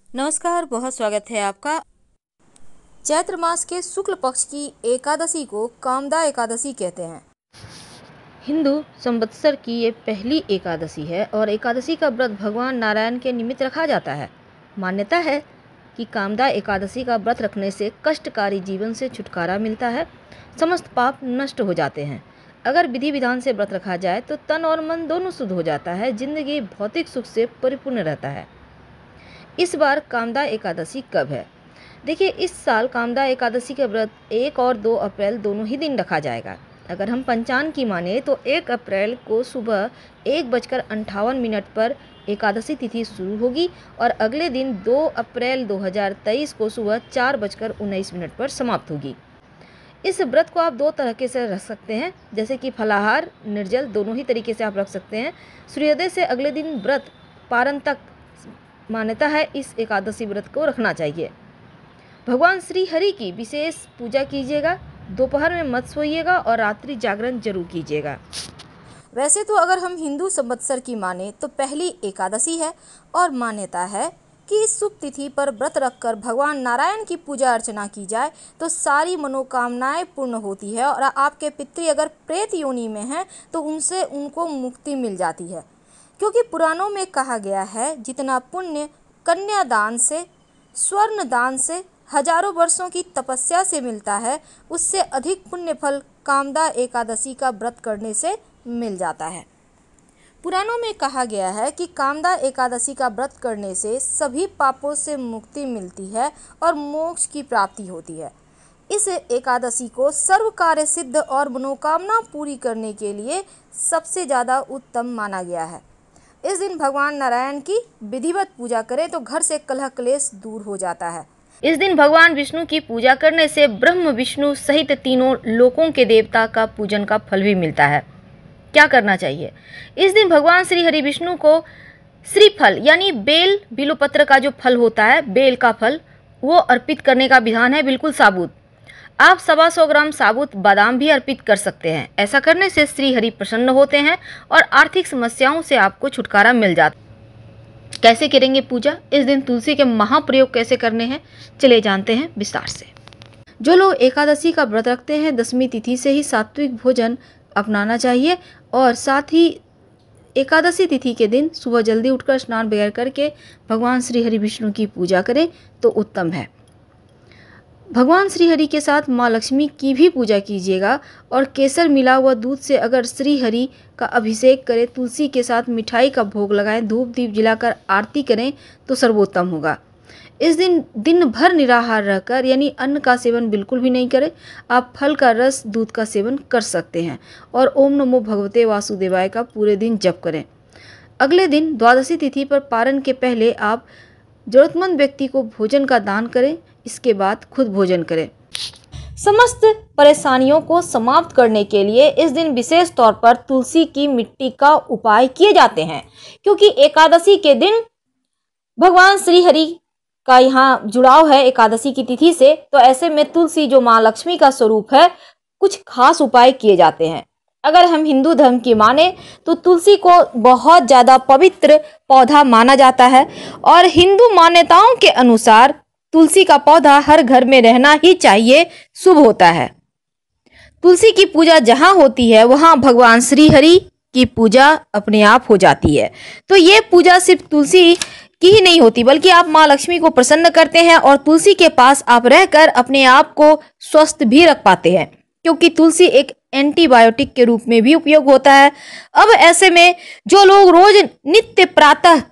नमस्कार, बहुत स्वागत है आपका। चैत्र मास के शुक्ल पक्ष की एकादशी को कामदा एकादशी कहते हैं। हिंदू संवत्सर की ये पहली एकादशी है और एकादशी का व्रत भगवान नारायण के निमित्त रखा जाता है। मान्यता है कि कामदा एकादशी का व्रत रखने से कष्टकारी जीवन से छुटकारा मिलता है, समस्त पाप नष्ट हो जाते हैं। अगर विधि विधान से व्रत रखा जाए तो तन और मन दोनों शुद्ध हो जाता है, जिंदगी भौतिक सुख से परिपूर्ण रहता है। इस बार कामदा एकादशी कब है? देखिए, इस साल कामदा एकादशी का व्रत 1 और 2 अप्रैल दोनों ही दिन रखा जाएगा। अगर हम पंचांग की माने तो 1 अप्रैल को सुबह 1:58 पर एकादशी तिथि शुरू होगी और अगले दिन 2 अप्रैल 2023 को सुबह 4:19 पर समाप्त होगी। इस व्रत को आप 2 तरीके से रख सकते हैं, जैसे कि फलाहार, निर्जल, दोनों ही तरीके से आप रख सकते हैं। सूर्योदय से अगले दिन व्रत पारण तक मान्यता है इस एकादशी व्रत को रखना चाहिए। भगवान श्री हरि की विशेष पूजा कीजिएगा, दोपहर में मत सोइएगा और रात्रि जागरण जरूर कीजिएगा। वैसे तो अगर हम हिंदू संवत्सर की माने तो पहली एकादशी है और मान्यता है कि इस शुभ तिथि पर व्रत रखकर भगवान नारायण की पूजा अर्चना की जाए तो सारी मनोकामनाएं पूर्ण होती है और आपके पितृ अगर प्रेत योनि में हैं तो उनसे उनको मुक्ति मिल जाती है। क्योंकि पुराणों में कहा गया है, जितना पुण्य कन्यादान से, स्वर्ण दान से, हजारों वर्षों की तपस्या से मिलता है, उससे अधिक पुण्य फल कामदा एकादशी का व्रत करने से मिल जाता है। पुराणों में कहा गया है कि कामदा एकादशी का व्रत करने से सभी पापों से मुक्ति मिलती है और मोक्ष की प्राप्ति होती है। इस एकादशी को सर्व कार्य सिद्ध और मनोकामना पूरी करने के लिए सबसे ज़्यादा उत्तम माना गया है। इस दिन भगवान नारायण की विधिवत पूजा करें तो घर से कलह क्लेश दूर हो जाता है। इस दिन भगवान विष्णु की पूजा करने से ब्रह्म विष्णु सहित तीनों लोकों के देवता का पूजन का फल भी मिलता है। क्या करना चाहिए? इस दिन भगवान श्री हरि विष्णु को श्रीफल यानी बेल बिल्वपत्र का जो फल होता है, बेल का फल, वो अर्पित करने का विधान है, बिल्कुल साबुत। आप 125 ग्राम साबुत बादाम भी अर्पित कर सकते हैं। ऐसा करने से श्री हरि प्रसन्न होते हैं और आर्थिक समस्याओं से आपको छुटकारा मिल जाता है। कैसे करेंगे पूजा? इस दिन तुलसी के महाप्रयोग कैसे करने हैं, चले जानते हैं विस्तार से। जो लोग एकादशी का व्रत रखते हैं, दशमी तिथि से ही सात्विक भोजन अपनाना चाहिए और साथ ही एकादशी तिथि के दिन सुबह जल्दी उठकर स्नान वगैरह करके भगवान श्री हरि विष्णु की पूजा करें तो उत्तम है। भगवान श्री हरि के साथ माँ लक्ष्मी की भी पूजा कीजिएगा और केसर मिला हुआ दूध से अगर श्री हरि का अभिषेक करें, तुलसी के साथ मिठाई का भोग लगाएं, धूप दीप जलाकर आरती करें तो सर्वोत्तम होगा। इस दिन दिन भर निराहार रहकर यानी अन्न का सेवन बिल्कुल भी नहीं करें। आप फल का रस, दूध का सेवन कर सकते हैं और ओम नमो भगवते वासुदेवाय का पूरे दिन जप करें। अगले दिन द्वादशी तिथि पर पारण के पहले आप जरूरतमंद व्यक्ति को भोजन का दान करें, इसके बाद खुद भोजन करें। समस्त परेशानियों को समाप्त करने के लिए इस दिन विशेष तौर पर तुलसी की मिट्टी का उपाय किए जाते हैं, क्योंकि एकादशी के दिन भगवान श्री हरि का यहाँ जुड़ाव है एकादशी की तिथि से, तो ऐसे में तुलसी जो माँ लक्ष्मी का स्वरूप है, कुछ खास उपाय किए जाते हैं। अगर हम हिंदू धर्म की माने तो तुलसी को बहुत ज़्यादा पवित्र पौधा माना जाता है और हिंदू मान्यताओं के अनुसार तुलसी का पौधा हर घर में रहना ही चाहिए, शुभ होता है। तुलसी की पूजा जहाँ होती है वहाँ भगवान श्री हरि की पूजा अपने आप हो जाती है। तो ये पूजा सिर्फ तुलसी की ही नहीं होती, बल्कि आप माँ लक्ष्मी को प्रसन्न करते हैं और तुलसी के पास आप रहकर अपने आप को स्वस्थ भी रख पाते हैं, क्योंकि तुलसी एक एंटीबायोटिक के रूप में भी उपयोग होता है। अब ऐसे में जो लोग रोज नित्य प्रातः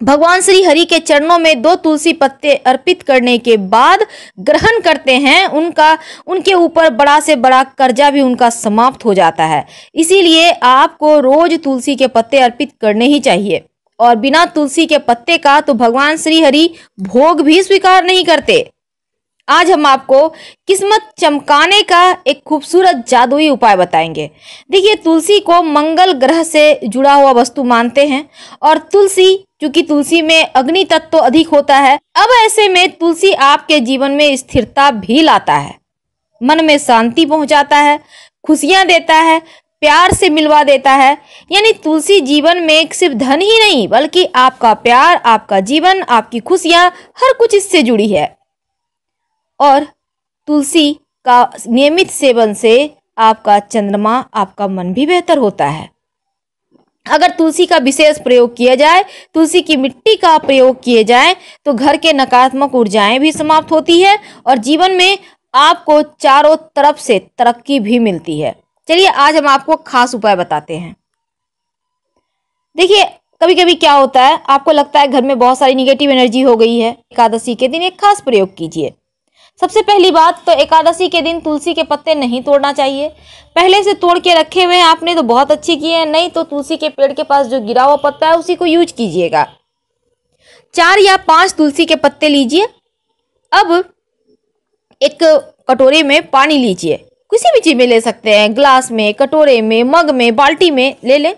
भगवान श्री हरि के चरणों में 2 तुलसी पत्ते अर्पित करने के बाद ग्रहण करते हैं, उनके ऊपर बड़ा से बड़ा कर्जा भी उनका समाप्त हो जाता है। इसीलिए आपको रोज तुलसी के पत्ते अर्पित करने ही चाहिए और बिना तुलसी के पत्ते का तो भगवान श्री हरि भोग भी स्वीकार नहीं करते। आज हम आपको किस्मत चमकाने का एक खूबसूरत जादुई उपाय बताएंगे। देखिए, तुलसी को मंगल ग्रह से जुड़ा हुआ वस्तु मानते हैं और तुलसी, क्योंकि तुलसी में अग्नि तत्व तो अधिक होता है, अब ऐसे में तुलसी आपके जीवन में स्थिरता भी लाता है, मन में शांति पहुंचाता है, खुशियां देता है, प्यार से मिलवा देता है। यानी तुलसी जीवन में सिर्फ धन ही नहीं बल्कि आपका प्यार, आपका जीवन, आपकी खुशियां, हर कुछ इससे जुड़ी है। और तुलसी का नियमित सेवन से आपका चंद्रमा, आपका मन भी बेहतर होता है। अगर तुलसी का विशेष प्रयोग किया जाए, तुलसी की मिट्टी का प्रयोग किए जाए तो घर के नकारात्मक ऊर्जाएं भी समाप्त होती है और जीवन में आपको चारों तरफ से तरक्की भी मिलती है। चलिए आज हम आपको खास उपाय बताते हैं। देखिए कभी कभी क्या होता है, आपको लगता है घर में बहुत सारी निगेटिव एनर्जी हो गई है। एकादशी के दिन एक खास प्रयोग कीजिए। सबसे पहली बात तो एकादशी के दिन तुलसी के पत्ते नहीं तोड़ना चाहिए। पहले से तोड़ के रखे हुए हैं आपने तो बहुत अच्छे किए हैं, नहीं तो तुलसी के पेड़ के पास जो गिरा हुआ पत्ता है उसी को यूज कीजिएगा। 4 या 5 तुलसी के पत्ते लीजिए। अब एक कटोरे में पानी लीजिए, किसी भी चीज में ले सकते हैं, ग्लास में, कटोरे में, मग में, बाल्टी में ले लें।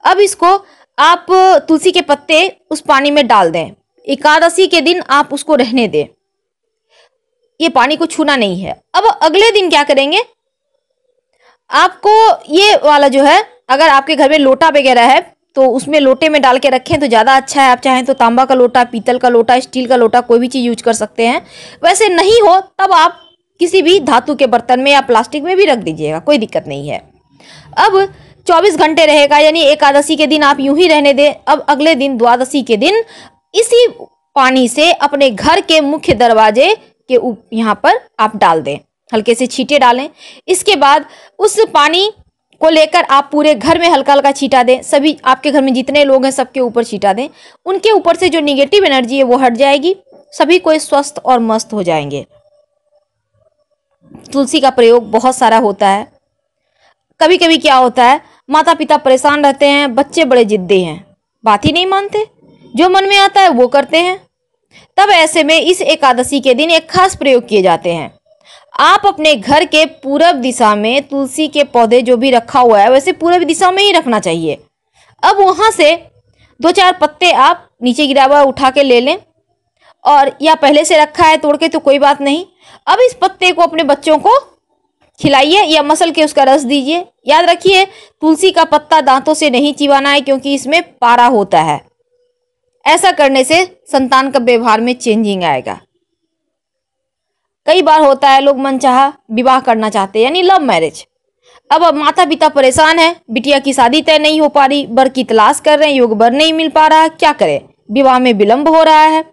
अब इसको आप तुलसी के पत्ते उस पानी में डाल दें। एकादशी के दिन आप उसको रहने दें, ये पानी को छूना नहीं है। अब अगले दिन क्या करेंगे, आपको ये वाला जो है, अगर आपके घर में लोटा वगैरह है तो उसमें लोटे में डाल के रखें तो ज़्यादा अच्छा है। आप चाहें तो तांबा का लोटा, पीतल का लोटा, स्टील का लोटा, कोई भी चीज़ यूज कर सकते हैं। वैसे नहीं हो तब आप किसी भी धातु के बर्तन में या प्लास्टिक में भी रख दीजिएगा, कोई दिक्कत नहीं है। अब 24 घंटे रहेगा, यानी एकादशी के दिन आप यूं ही रहने दें। अब अगले दिन द्वादशी के दिन इसी पानी से अपने घर के मुख्य दरवाजे के यहाँ पर आप डाल दें, हल्के से छींटे डालें। इसके बाद उस पानी को लेकर आप पूरे घर में हल्का हल्का छींटा दें। सभी आपके घर में जितने लोग हैं सबके ऊपर छींटा दें। उनके ऊपर से जो निगेटिव एनर्जी है वो हट जाएगी, सभी कोई स्वस्थ और मस्त हो जाएंगे। तुलसी का प्रयोग बहुत सारा होता है। कभी कभी क्या होता है, माता पिता परेशान रहते हैं, बच्चे बड़े जिद्दी हैं, बात ही नहीं मानते, जो मन में आता है वो करते हैं। तब ऐसे में इस एकादशी के दिन एक खास प्रयोग किए जाते हैं। आप अपने घर के पूरब दिशा में तुलसी के पौधे जो भी रखा हुआ है वैसे पूरब दिशा में ही रखना चाहिए। अब वहां से 2-4 पत्ते आप नीचे गिरा हुआ उठा के ले लें, और या पहले से रखा है तोड़ के तो कोई बात नहीं। अब इस पत्ते को अपने बच्चों को खिलाइए या मसल के उसका रस दीजिए। याद रखिए तुलसी का पत्ता दांतों से नहीं चिबाना है क्योंकि इसमें पारा होता है। ऐसा करने से संतान का व्यवहार में चेंजिंग आएगा। कई बार होता है लोग मनचाहा विवाह करना चाहते हैं, यानी लव मैरिज। अब माता पिता परेशान है, बिटिया की शादी तय नहीं हो पा रही, वर की तलाश कर रहे हैं, योग्य वर नहीं मिल पा रहा, क्या करें, विवाह में विलंब हो रहा है।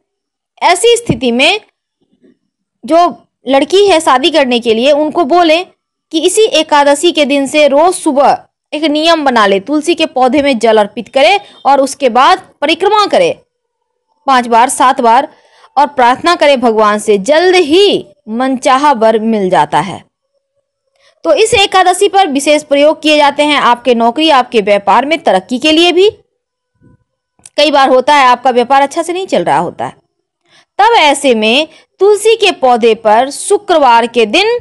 ऐसी स्थिति में जो लड़की है शादी करने के लिए उनको बोले कि इसी एकादशी के दिन से रोज सुबह एक नियम बना ले, तुलसी के पौधे में जल अर्पित करे और उसके बाद परिक्रमा करे 5 बार 7 बार और प्रार्थना करे भगवान से, जल्द ही मनचाहा वर मिल जाता है। तो इस एकादशी पर विशेष प्रयोग किए जाते हैं आपके नौकरी, आपके व्यापार में तरक्की के लिए भी। कई बार होता है आपका व्यापार अच्छा से नहीं चल रहा होता है, तब ऐसे में तुलसी के पौधे पर शुक्रवार के दिन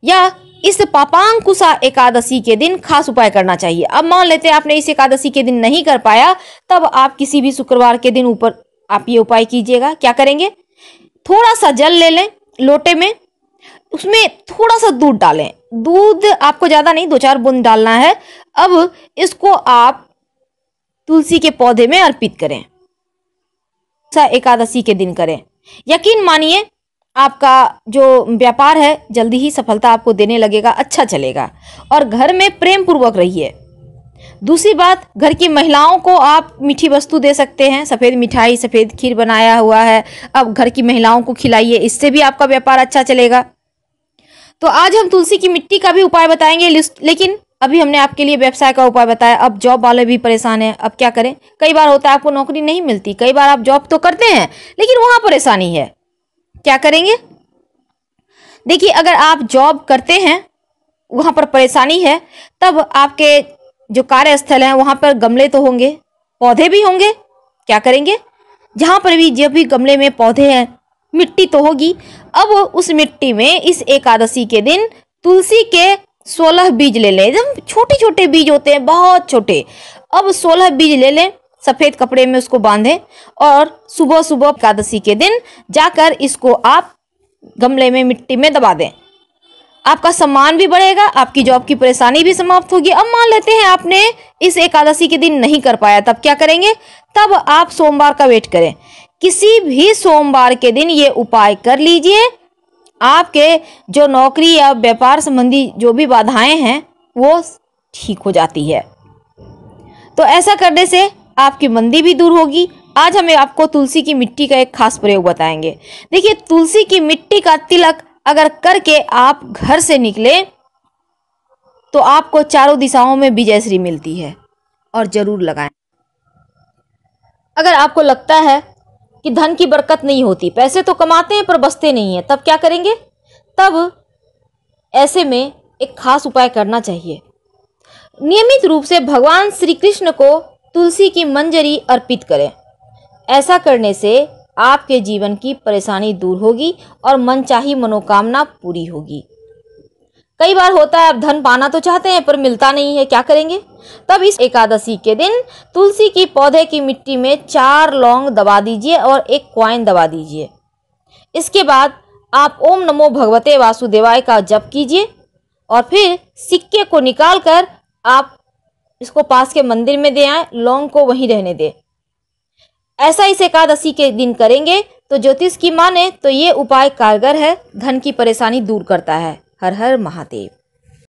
या इस पापांकुशा एकादशी के दिन खास उपाय करना चाहिए। अब मान लेते हैं आपने इस एकादशी के दिन नहीं कर पाया, तब आप किसी भी शुक्रवार के दिन ऊपर आप ये उपाय कीजिएगा। क्या करेंगे, थोड़ा सा जल ले लें लोटे में, उसमें थोड़ा सा दूध डालें। दूध आपको ज्यादा नहीं, 2-4 बूंद डालना है। अब इसको आप तुलसी के पौधे में अर्पित करें, एकादशी के दिन करें। यकीन मानिए आपका जो व्यापार है जल्दी ही सफलता आपको देने लगेगा, अच्छा चलेगा। और घर में प्रेम पूर्वक रहिए। दूसरी बात, घर की महिलाओं को आप मीठी वस्तु दे सकते हैं। सफ़ेद मिठाई, सफ़ेद खीर बनाया हुआ है, अब घर की महिलाओं को खिलाइए, इससे भी आपका व्यापार अच्छा चलेगा। तो आज हम तुलसी की मिट्टी का भी उपाय बताएंगे, लेकिन अभी हमने आपके लिए व्यवसाय का उपाय बताया। अब जॉब वाले भी परेशान हैं, अब क्या करें। कई बार होता है आपको नौकरी नहीं मिलती, कई बार आप जॉब तो करते हैं लेकिन वहां परेशानी है, क्या करेंगे। देखिए अगर आप जॉब करते हैं वहां पर परेशानी है, तब आपके जो कार्यस्थल है वहां पर गमले तो होंगे, पौधे भी होंगे। क्या करेंगे, जहां पर भी जब भी गमले में पौधे हैं मिट्टी तो होगी। अब उस मिट्टी में इस एकादशी के दिन तुलसी के 16 बीज ले लें, एकदम छोटे छोटे बीज होते हैं, बहुत छोटे। अब 16 बीज ले लें, सफेद कपड़े में उसको बांधें और सुबह सुबह एकादशी के दिन जाकर इसको आप गमले में मिट्टी में दबा दें। आपका सम्मान भी बढ़ेगा, आपकी जॉब की परेशानी भी समाप्त होगी। अब मान लेते हैं आपने इस एकादशी के दिन नहीं कर पाया, तब क्या करेंगे? तब आप सोमवार का वेट करें। किसी भी सोमवार के दिन ये उपाय कर लीजिए, आपके जो नौकरी या व्यापार संबंधी जो भी बाधाएं हैं वो ठीक हो जाती है। तो ऐसा करने से आपकी मंदी भी दूर होगी। आज हमें आपको तुलसी की मिट्टी का एक खास प्रयोग बताएंगे। देखिए, तुलसी की मिट्टी का तिलक अगर करके आप घर से निकले तो आपको चारों दिशाओं में विजयश्री मिलती है, और जरूर लगाएं। अगर आपको लगता है कि धन की बरकत नहीं होती, पैसे तो कमाते हैं पर बचते नहीं हैं, तब क्या करेंगे? तब ऐसे में एक खास उपाय करना चाहिए। नियमित रूप से भगवान श्री कृष्ण को तुलसी की मंजरी अर्पित करें। ऐसा करने से आपके जीवन की परेशानी दूर होगी और मनचाही मनोकामना पूरी होगी। कई बार होता है, आप धन पाना तो चाहते हैं पर मिलता नहीं है, क्या करेंगे? तब इस एकादशी के दिन तुलसी की पौधे की मिट्टी में 4 लौंग दबा दीजिए और 1 कॉइन दबा दीजिए। इसके बाद आप ओम नमो भगवते वासुदेवाय का जप कीजिए और फिर सिक्के को निकाल कर आप इसको पास के मंदिर में दे आएं, लौंग को वहीं रहने दें। ऐसा इस एकादशी के दिन करेंगे तो ज्योतिष की माने तो ये उपाय कारगर है, धन की परेशानी दूर करता है। हर हर महादेव।